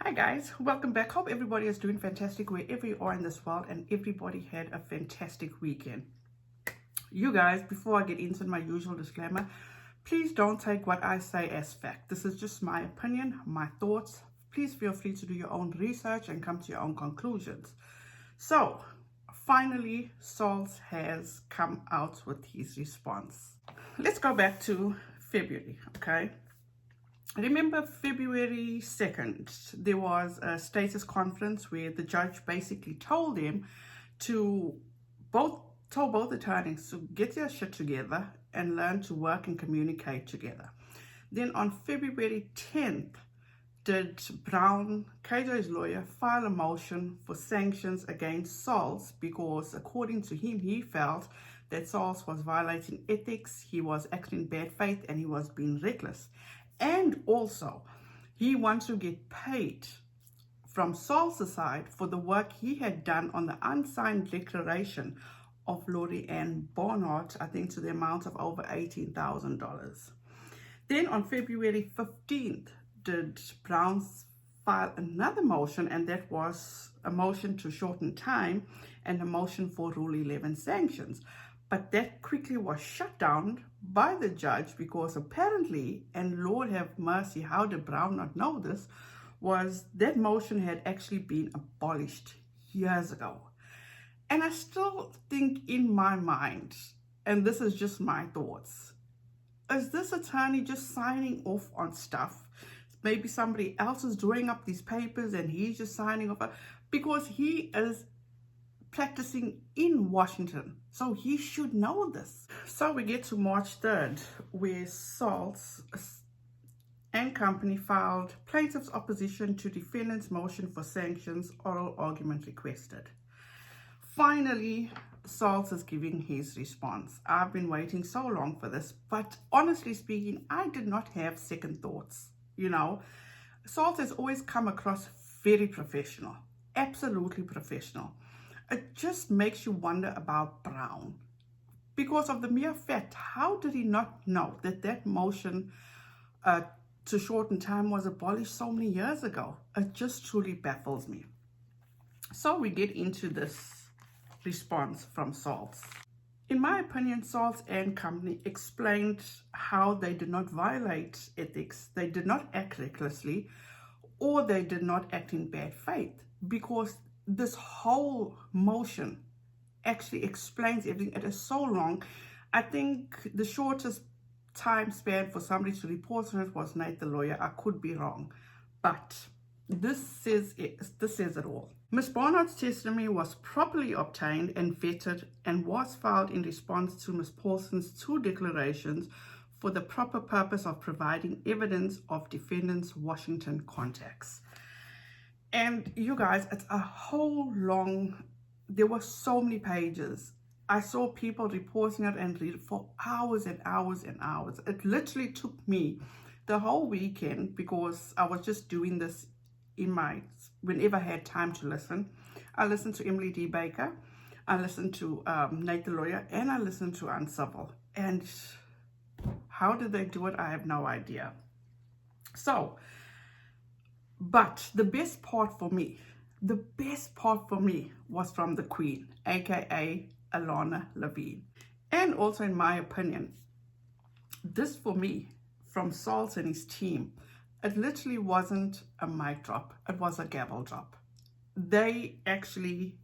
Hi guys, welcome back. Hope everybody is doing fantastic wherever you are in this world and everybody had a fantastic weekend. You guys, before I get into my usual disclaimer, please don't take what I say as fact. This is just my opinion, my thoughts. Please feel free to do your own research and come to your own conclusions. So, finally, Saltz has come out with his response. Let's go back to February, okay? Remember February 2nd, there was a status conference where the judge basically told them to told both attorneys to get their shit together and learn to work and communicate together. Then on February 10th, did Brown, KJ's lawyer, file a motion for sanctions against Saltz because according to him, he felt that Saltz was violating ethics, he was acting in bad faith, and he was being reckless. And also, he wants to get paid from Saltz's side for the work he had done on the unsigned declaration of Lori Ann Barnhart, I think to the amount of over $18,000. Then on February 15th, did Brown file another motion, and that was a motion to shorten time and a motion for Rule 11 sanctions. But that quickly was shut down by the judge because apparently, and Lord have mercy, how did Brown not know this, was that motion had actually been abolished years ago. And I still think in my mind, and this is just my thoughts, is this attorney just signing off on stuff? Maybe somebody else is drawing up these papers and he's just signing off, because he is practicing in Washington, so he should know this. So we get to March 3rd, where Saltz and company filed plaintiff's opposition to defendant's motion for sanctions, oral argument requested. Finally, Saltz is giving his response. I've been waiting so long for this, but honestly speaking, I did not have second thoughts. You know, Saltz has always come across very professional, absolutely professional. It just makes you wonder about Brown because of the mere fact, how did he not know that that motion to shorten time was abolished so many years ago? It just truly baffles me. So we get into this response from Saltz. In my opinion, Saltz and company explained how they did not violate ethics, they did not act recklessly, or they did not act in bad faith, because this whole motion actually explains everything. It is so long. I think the shortest time span for somebody to report on it was Nate the lawyer. I could be wrong, but this says it all. Ms. Barnhart's testimony was properly obtained and vetted and was filed in response to Ms. Paulson's two declarations for the proper purpose of providing evidence of defendant's Washington contacts. And you guys, it's a whole long, there were so many pages. I saw people reporting it and read it for hours and hours and hours. It literally took me the whole weekend because I was just doing this whenever I had time to listen. I listened to Emily D. Baker, I listened to Nate the lawyer, and I listened to UNCIVIL. And how did they do it? I have no idea. So, but the best part for me was from the Queen, aka Alana Levine. And also, in my opinion, this for me, from Saltz and his team, it literally wasn't a mic drop, it was a gavel drop. They actually,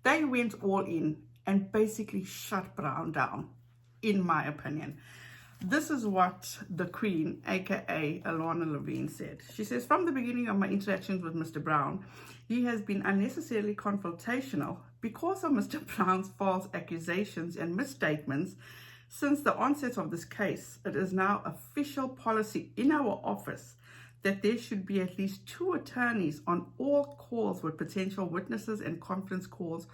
they went all in and basically shut Brown down, in my opinion. This is what the Queen, aka Alana Levine, said. She says, from the beginning of my interactions with Mr. Brown, he has been unnecessarily confrontational because of Mr. Brown's false accusations and misstatements. Since the onset of this case, it is now official policy in our office that there should be at least 2 attorneys on all calls with potential witnesses and conference calls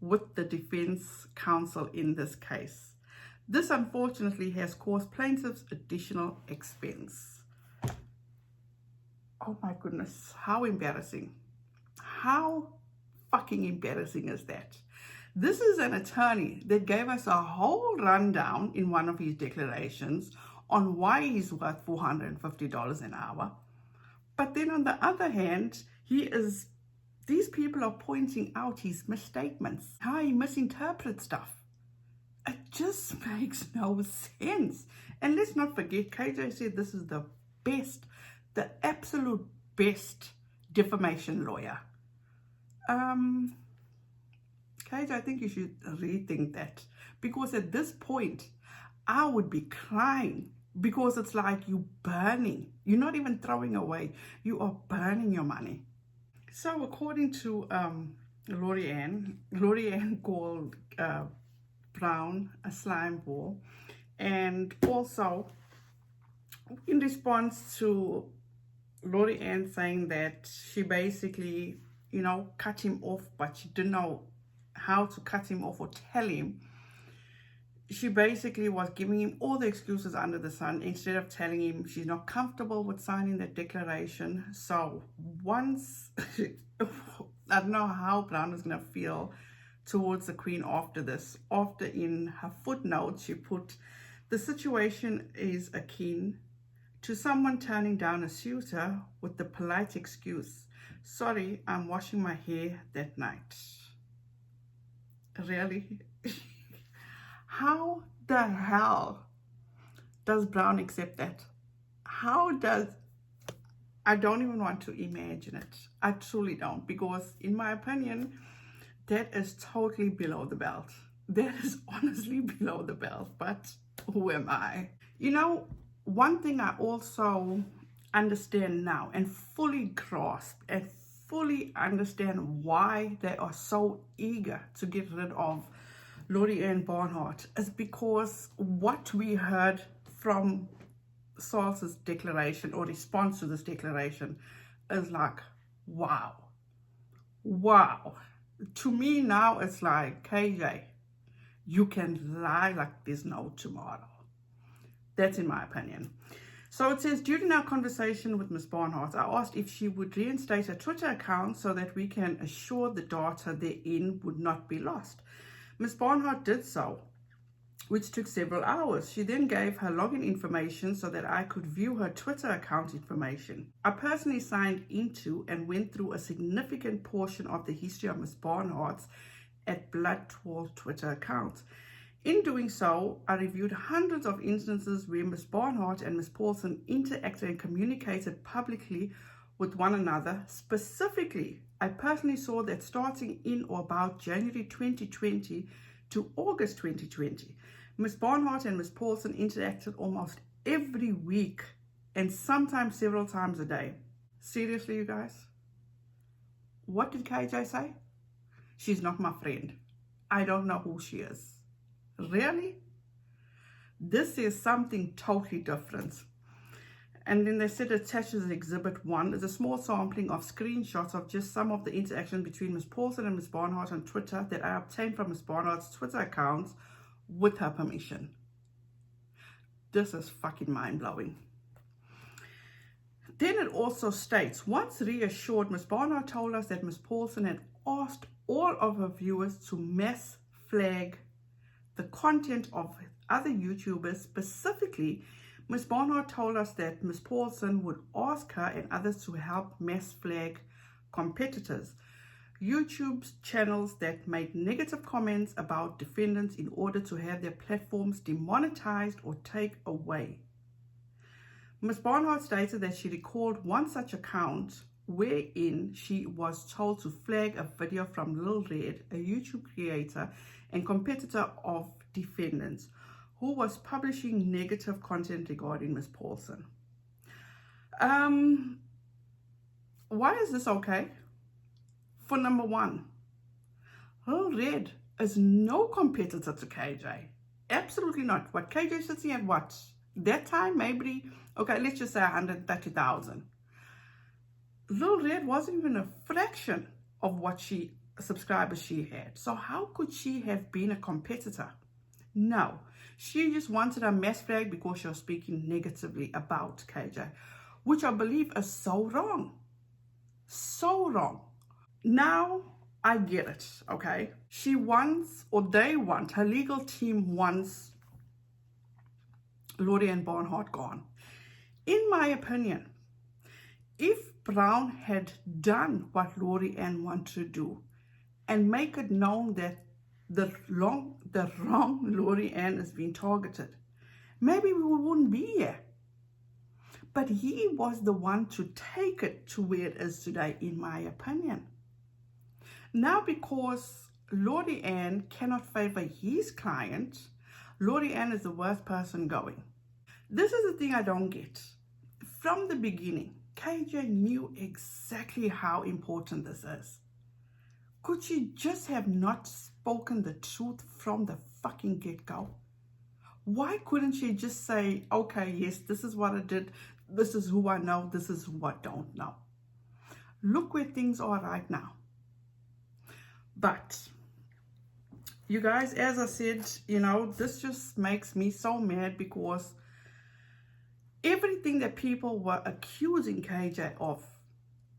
with the defense counsel in this case. This unfortunately has caused plaintiffs additional expense. Oh my goodness, how embarrassing. How fucking embarrassing is that? This is an attorney that gave us a whole rundown in one of his declarations on why he's worth $450 an hour. But then on the other hand, these people are pointing out his misstatements, how he misinterprets stuff. It just makes no sense. And let's not forget, KJ said this is the best, the absolute best defamation lawyer. KJ, I think you should rethink that, because at this point, I would be crying, because it's like you burning. You're not even throwing away. You are burning your money. So according to Lori Ann called Brown a slime ball, and also in response to Lori Ann saying that she basically, you know, cut him off, but she didn't know how to cut him off or tell him. She basically was giving him all the excuses under the sun instead of telling him she's not comfortable with signing that declaration. So once, I don't know how Brown is going to feel towards the Queen after this. After, in her footnote, she put, the situation is akin to someone turning down a suitor with the polite excuse, sorry, I'm washing my hair that night. Really? How the hell does Brown accept that? I don't even want to imagine it. I truly don't, because in my opinion, that is totally below the belt. That is honestly below the belt, but who am I? You know, one thing I also understand now and fully grasp and fully understand why they are so eager to get rid of Lori Ann Barnhart is because what we heard from Saltz's declaration or response to this declaration is like, wow. To me now it's like, KJ, you can lie like there's no tomorrow. That's in my opinion. So it says, during our conversation with Ms. Barnhart, I asked if she would reinstate her Twitter account so that we can assure the data therein would not be lost. Ms. Barnhart did so, which took several hours. She then gave her login information so that I could view her Twitter account information. I personally signed into and went through a significant portion of the history of Ms. Barnhart's at Blood Twirl Twitter account. In doing so, I reviewed hundreds of instances where Ms. Barnhart and Ms. Paulson interacted and communicated publicly with one another. Specifically, I personally saw that starting in or about January 2020 to August 2020, Ms. Barnhart and Ms. Paulson interacted almost every week and sometimes several times a day. Seriously, you guys? What did KJ say? She's not my friend. I don't know who she is. Really? This is something totally different. And then they said attached as Exhibit 1 is a small sampling of screenshots of just some of the interaction between Ms. Paulson and Ms. Barnhart on Twitter that I obtained from Ms. Barnhart's Twitter account with her permission. This is fucking mind-blowing. Then it also states, once reassured, Ms. Barnhart told us that Ms. Paulson had asked all of her viewers to mass flag the content of other YouTubers. Specifically, Ms. Barnhart told us that Ms. Paulson would ask her and others to help mass flag competitors, YouTube channels that made negative comments about defendants in order to have their platforms demonetized or taken away. Ms. Barnhart stated that she recalled one such account wherein she was told to flag a video from Lil Red, a YouTube creator and competitor of defendants, who was publishing negative content regarding Ms. Paulson. Why is this okay? For number one, Lil Red is no competitor to KJ. Absolutely not. What KJ sitting at what? That time, maybe, okay, let's just say 130,000. Lil Red wasn't even a fraction of what subscribers she had. So how could she have been a competitor? No, she just wanted a mass flag because she was speaking negatively about KJ, which I believe is so wrong. So wrong. Now I get it, okay? She wants, or they want, her legal team wants Lori Ann Barnhart gone. In my opinion, If Brown had done what Lori Ann wanted to do and make it known that the wrong Lori Ann is being targeted, maybe we wouldn't be here. But he was the one to take it to where it is today, in my opinion. Now, because Lori Ann cannot favor his client, Lori Ann is the worst person going. This is the thing I don't get. From the beginning, KJ knew exactly how important this is. Could she just have not spoken the truth from the fucking get-go? Why couldn't she just say, okay, yes, this is what I did, this is who I know, this is who I don't know? Look where things are right now. But, you guys, as I said, this just makes me so mad, because everything that people were accusing KJ of,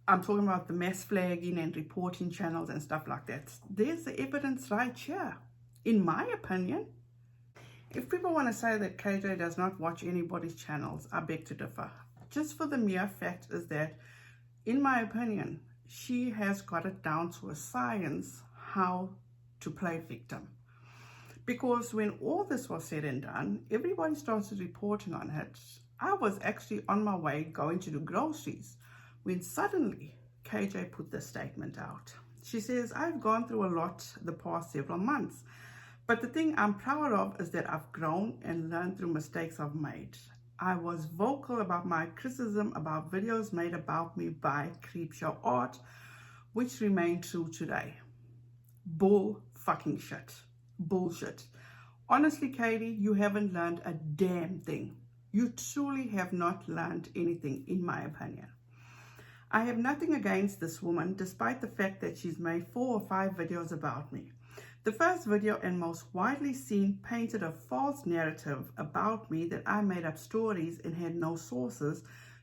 I'm talking about the mass flagging and reporting channels and stuff like that, there's the evidence right here, in my opinion. If people want to say that KJ does not watch anybody's channels, I beg to differ. Just for the mere fact is that, in my opinion, she has got it down to a science how to play victim. Because when all this was said and done, everybody started reporting on it. I was actually on my way going to do groceries when suddenly KJ put this statement out. She says, I've gone through a lot the past several months, but the thing I'm proud of is that I've grown and learned through mistakes I've made. I was vocal about my criticism about videos made about me by Creepshow Art, which remain true today. Bull fucking shit. Bullshit. Honestly, Katie, you haven't learned a damn thing. You truly have not learned anything, in my opinion. I have nothing against this woman, despite the fact that she's made 4 or 5 videos about me. The first video and most widely seen painted a false narrative about me that I made up stories and had no sources,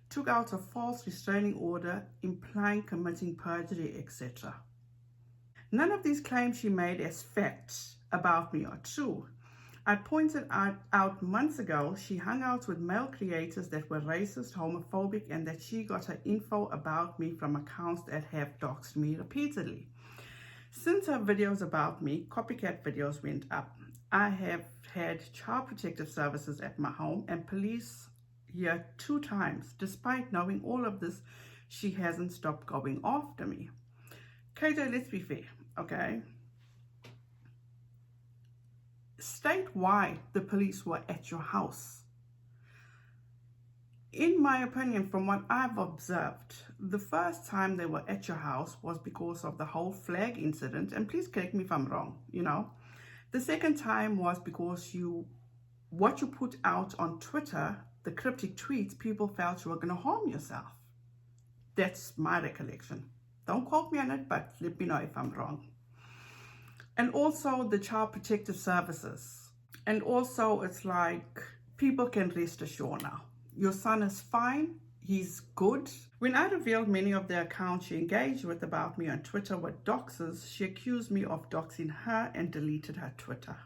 took out a false restraining order implying committing perjury, etc. None of these claims she made as facts about me are true. I pointed out months ago she hung out with male creators that were racist, homophobic, and that she got her info about me from accounts that have doxed me repeatedly. Since her videos about me, copycat videos went up. I have had child protective services at my home and police here 2 times. Despite knowing all of this, she hasn't stopped going after me. KJ, let's be fair, okay? State why the police were at your house. In my opinion, from what I've observed, the first time they were at your house was because of the whole flag incident, and please correct me if I'm wrong, The second time was because what you put out on Twitter, the cryptic tweets, people felt you were going to harm yourself. That's my recollection. Don't quote me on it, but let me know if I'm wrong. And also the child protective services. And also it's like, people can rest assured now. Your son is fine. He's good. When I revealed many of the accounts she engaged with about me on Twitter were doxers, she accused me of doxing her and deleted her Twitter.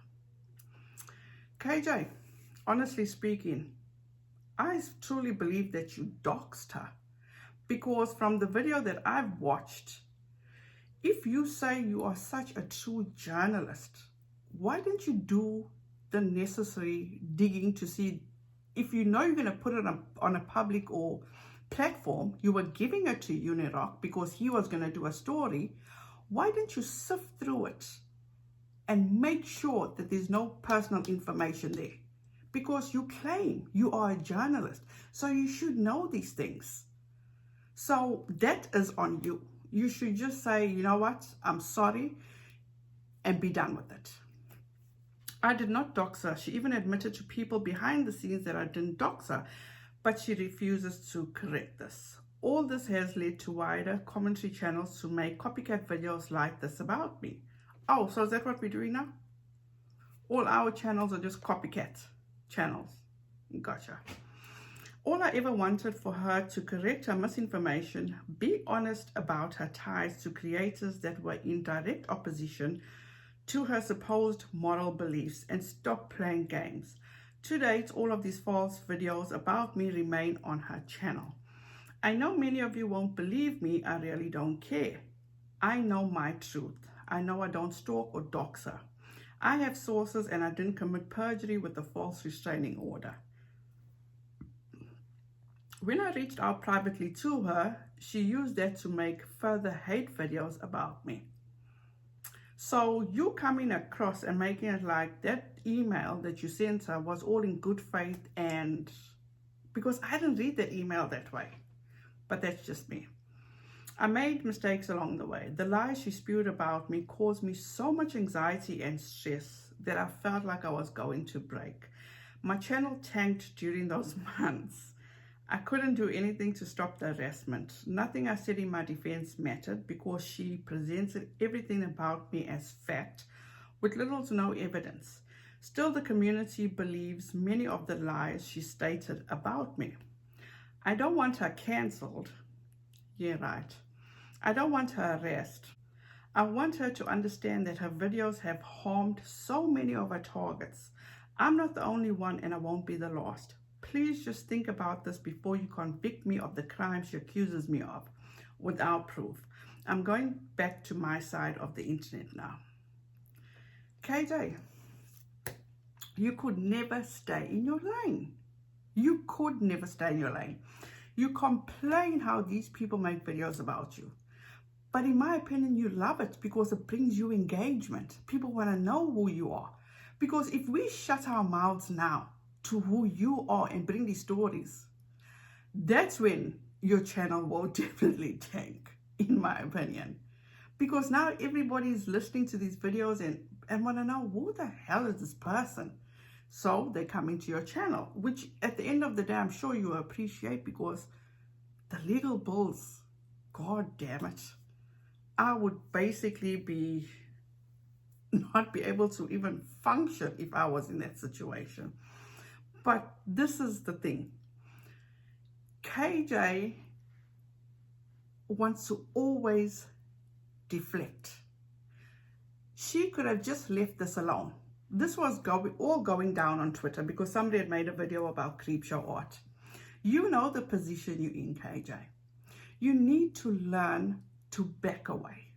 KJ, honestly speaking, I truly believe that you doxed her. Because from the video that I've watched, if you say you are such a true journalist, why didn't you do the necessary digging to see if you know you're going to put it on a public or platform? You were giving it to Unirock because he was going to do a story. Why didn't you sift through it and make sure that there's no personal information there? Because you claim you are a journalist, so you should know these things. So that is on you. You should just say, you know what, I'm sorry, and be done with it. I did not dox her. She even admitted to people behind the scenes that I didn't dox her, but she refuses to correct this. All this has led to wider commentary channels to make copycat videos like this about me. Oh, so is that what we're doing now? All our channels are just copycat channels. Gotcha. All I ever wanted for her to correct her misinformation, be honest about her ties to creators that were in direct opposition to her supposed moral beliefs, and stop playing games. To date, all of these false videos about me remain on her channel. I know many of you won't believe me. I really don't care. I know my truth. I know I don't stalk or dox her. I have sources and I didn't commit perjury with a false restraining order. When I reached out privately to her, she used that to make further hate videos about me. So you coming across and making it like that email that you sent her was all in good faith, and because I didn't read the email that way, but that's just me. I made mistakes along the way. The lies she spewed about me caused me so much anxiety and stress that I felt like I was going to break. My channel tanked during those months. I couldn't do anything to stop the harassment. Nothing I said in my defense mattered because she presented everything about me as fact with little to no evidence. Still, the community believes many of the lies she stated about me. I don't want her cancelled. Yeah, right. I don't want her arrested. I want her to understand that her videos have harmed so many of her targets. I'm not the only one and I won't be the last. Please just think about this before you convict me of the crime she accuses me of without proof. I'm going back to my side of the internet now. KJ, you could never stay in your lane. You could never stay in your lane. You complain how these people make videos about you. But in my opinion, you love it because it brings you engagement. People want to know who you are. Because if we shut our mouths now to who you are and bring these stories, that's when your channel will definitely tank, in my opinion. Because now everybody is listening to these videos and want to know, who the hell is this person? So they come into your channel, which at the end of the day, I'm sure you appreciate, because the legal bills, God damn it, I would basically not be able to even function if I was in that situation. But this is the thing. KJ wants to always deflect. She could have just left this alone. This was all going down on Twitter because somebody had made a video about creepshow art. You know the position you're in, KJ. You need to learn to back away.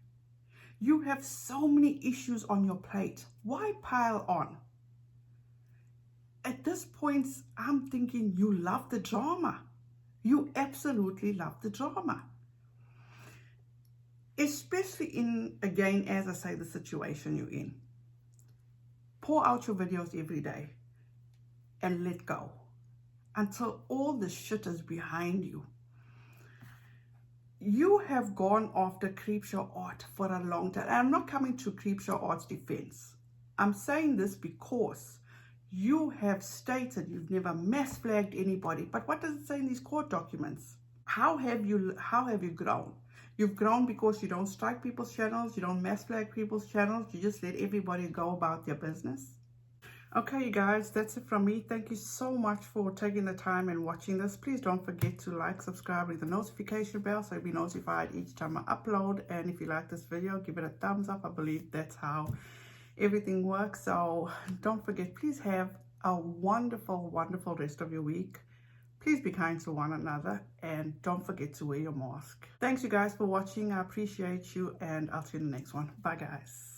You have so many issues on your plate. Why pile on? At this point, I'm thinking you love the drama. You absolutely love the drama. Especially in, again, as I say, the situation you're in. Pour out your videos every day and let go until all the shit is behind you. You have gone after creepshow art for a long time. And I'm not coming to creepshow art's defense. I'm saying this because you have stated you've never mass flagged anybody. But what does it say in these court documents? How have you grown? You've grown because you don't strike people's channels, you don't mass flag people's channels, you just let everybody go about their business. Okay, you guys, that's it from me. Thank you so much for taking the time and watching this. Please don't forget to like, subscribe, ring the notification bell so you'll be notified each time I upload. And if you like this video, give it a thumbs up. I believe that's how everything works. So don't forget, please have a wonderful, wonderful rest of your week. Please be kind to one another and don't forget to wear your mask. Thanks you guys for watching. I appreciate you and I'll see you in the next one. Bye guys.